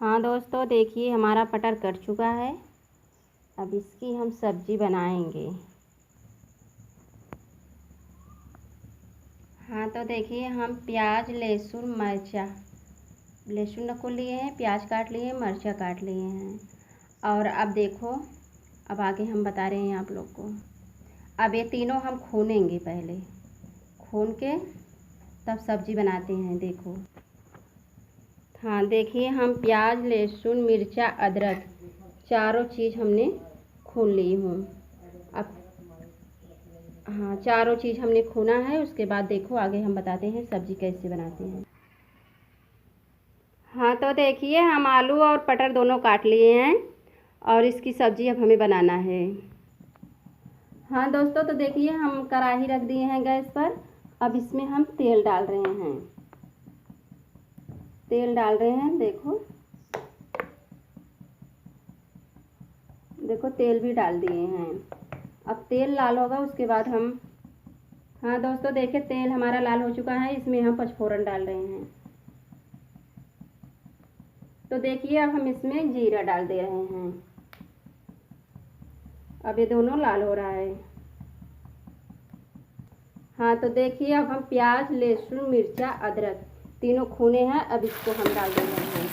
हाँ दोस्तों, देखिए हमारा पटर कट चुका है। अब इसकी हम सब्जी बनाएंगे। हाँ तो देखिए हम प्याज लहसुन मिर्चा, लहसुन को लिए हैं, प्याज काट लिए हैं, मिर्चा काट लिए हैं। और अब देखो, अब आगे हम बता रहे हैं आप लोग को। अब ये तीनों हम खूनेंगे, पहले खून के तब सब्जी बनाते हैं। देखो, हाँ देखिए हम प्याज लहसुन मिर्चा अदरक चारों चीज़ हमने खून ली हूँ। अब हाँ, चारों चीज़ हमने खूना है। उसके बाद देखो आगे हम बताते हैं सब्जी कैसे बनाते हैं। हाँ तो देखिए हम आलू और पटर दोनों काट लिए हैं और इसकी सब्जी अब हमें बनाना है। हाँ दोस्तों, तो देखिए हम कढ़ाई रख दिए हैं गैस पर। अब इसमें हम तेल डाल रहे हैं। तेल डाल रहे हैं, देखो देखो तेल भी डाल दिए हैं। अब तेल लाल होगा उसके बाद हम, हाँ दोस्तों देखिए तेल हमारा लाल हो चुका है। इसमें हम पचफोरन डाल रहे हैं। तो देखिए अब हम इसमें जीरा डाल दे रहे हैं। अब ये दोनों लाल हो रहा है। हाँ तो देखिए अब हम प्याज लहसुन मिर्चा अदरक तीनों खूने हैं। अब इसको हम डाल दे रहे हैं।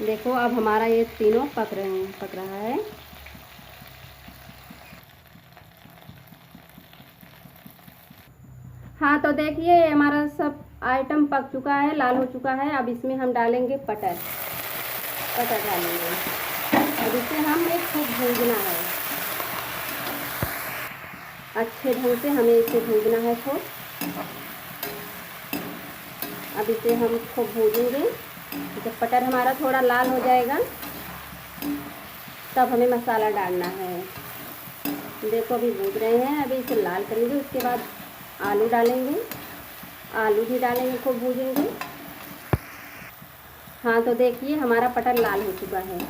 देखो अब हमारा ये तीनों पक रहा है। हाँ तो देखिए हमारा सब आइटम पक चुका है, लाल हो चुका है। अब इसमें हम डालेंगे पटर डालेंगे। अब इसे हमें खूब भूनना है, अच्छे ढंग से हमें इसे भूनना है खूब। अब इसे हम खूब भूनेंगे। जब पटर हमारा थोड़ा लाल हो जाएगा तब हमें मसाला डालना है। देखो अभी भून रहे हैं, अभी इसे लाल करेंगे। उसके बाद आलू डालेंगे, आलू भी डालेंगे, खूब भूनेंगे। हाँ तो देखिए हमारा पटर लाल हो चुका है,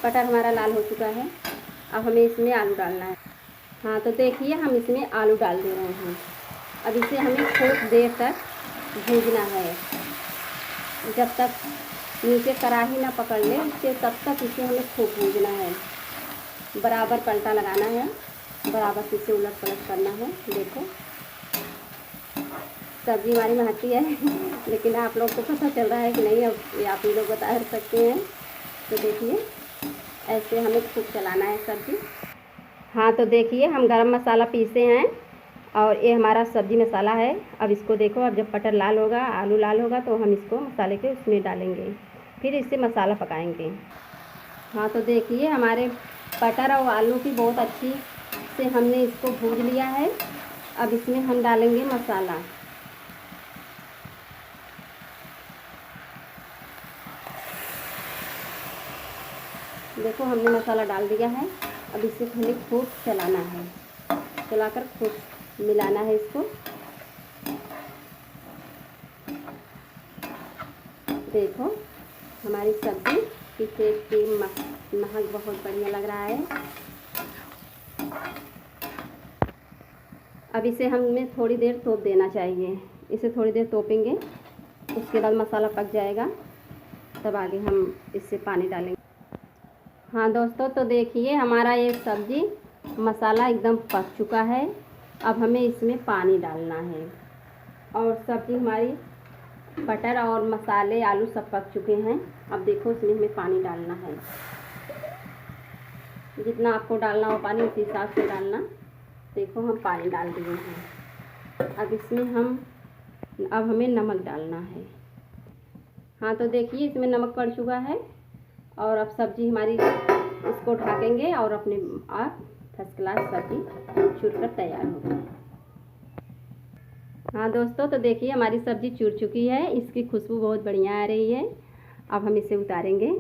पटर हमारा लाल हो चुका है। अब हमें इसमें आलू डालना है। हाँ तो देखिए हम इसमें आलू डाल दे रहे हैं। अब इसे हमें खूब देर तक भूनना है, जब तक नीचे कढ़ाई ना पकड़ ले उसके तब तक इसे हमें खूब भूनना है। बराबर पलटा लगाना है, बराबर से इसे उलट पलट करना है। देखो सब्जी हमारी महती है लेकिन आप लोग को पता चल रहा है कि नहीं, अब ये आप ही लोग बता सकते हैं। तो देखिए ऐसे हमें खूब चलाना है सब्जी। हाँ तो देखिए हम गरम मसाला पीसे हैं और ये हमारा सब्जी मसाला है। अब इसको देखो, अब जब पटर लाल होगा, आलू लाल होगा तो हम इसको मसाले के उसमें डालेंगे, फिर इससे मसाला पकाएंगे। हाँ तो देखिए हमारे पटर और आलू की बहुत अच्छी से हमने इसको भून लिया है। अब इसमें हम डालेंगे मसाला। देखो हमने मसाला डाल दिया है। अब इसे हमें खूब चलाना है, चलाकर खूब मिलाना है इसको। देखो हमारी सब्जी की टेस्ट की महक बहुत बढ़िया लग रहा है। अब इसे हमें थोड़ी देर तोप देना चाहिए। इसे थोड़ी देर तोपेंगे, उसके बाद मसाला पक जाएगा, तब आगे हम इससे पानी डालेंगे। हाँ दोस्तों, तो देखिए हमारा ये सब्जी मसाला एकदम पक चुका है। अब हमें इसमें पानी डालना है। और सब्जी हमारी बटर और मसाले आलू सब पक चुके हैं। अब देखो इसमें हमें पानी डालना है। जितना आपको डालना हो पानी उसी हिसाब से डालना। देखो हम पानी डाल दिए हैं। अब हमें नमक डालना है। हाँ तो देखिए इसमें नमक पड़ चुका है। और अब सब्जी हमारी, इसको ढकेंगे और अपने आप फर्स्ट क्लास सब्जी चूर कर तैयार हो गई। हाँ दोस्तों, तो देखिए हमारी सब्जी चूर चुकी है। इसकी खुशबू बहुत बढ़िया आ रही है। अब हम इसे उतारेंगे।